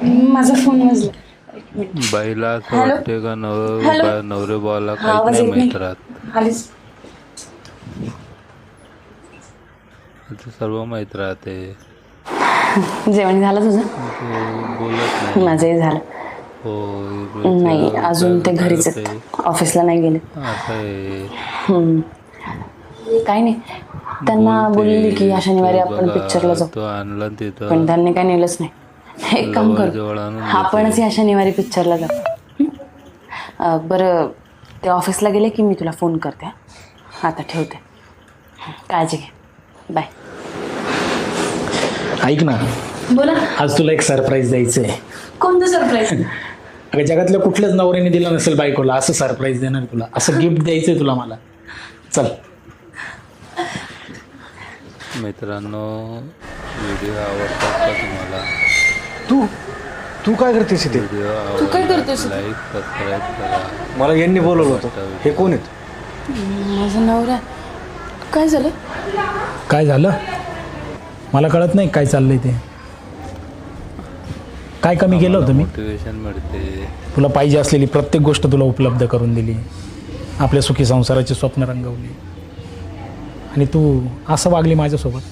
माझा फोन वाजला. एक मिनिट. बाईला असं हॅलो? वाटते का हॅलो? नवरे भावाला हा, आवाज काहीच येत नाही नाही. माहीत राहत. आलीच. आता सर्व माहीत राहते. जेवण झालं तुझं? तू बोलत नाही. माझंही झालं. हो नाही, अजून ते काय घरीच होते आहेत, ऑफिसला नाही गेले. असं आहे. काही नाही, त्यांना बोलली की या शनिवारी तर आपण पिक्चरला बघा जाऊ, तो आणला पण तिथं त्यांनी काय नेलंच नाही. एक काम जवळ करू, जवळ आणून आपणच देते. या शनिवारी पिक्चरला जाऊ. बरं, ते ऑफिसला गेले की मी तुला फोन करते. आता ठेवते. काळजी घे. बाय. ऐक ना, बोला. आज तुला एक सरप्राईज द्यायचं आहे. कोणतं सरप्राईज? अगं, जगातल्या कुठल्याच नवऱ्याने दिलं नसेल बायकोला असं सरप्राईज देणार तुला, असं गिफ्ट द्यायचंय तुला मला. चल. मित्रांनो, व्हिडिओ आवडतात का तुम्हाला? तू काय करतेस इथे? व्हिडिओ तू काय करतोयस? लाईक सबस्क्राईब करा. मला यांनी बोलवलं होतं. हे कोण आहेत? माझा नवरा. काय झालं? काय झालं? मला कळत नाही काय चाललंय ते. काय कमी केलं होतं मी? मोटिवेशन मिळते. तुला पाहिजे असलेली प्रत्येक गोष्ट तुला उपलब्ध करून दिली, आपल्या सुखी संसाराची स्वप्न रंगवली, आणि तू असं वागली माझ्यासोबत.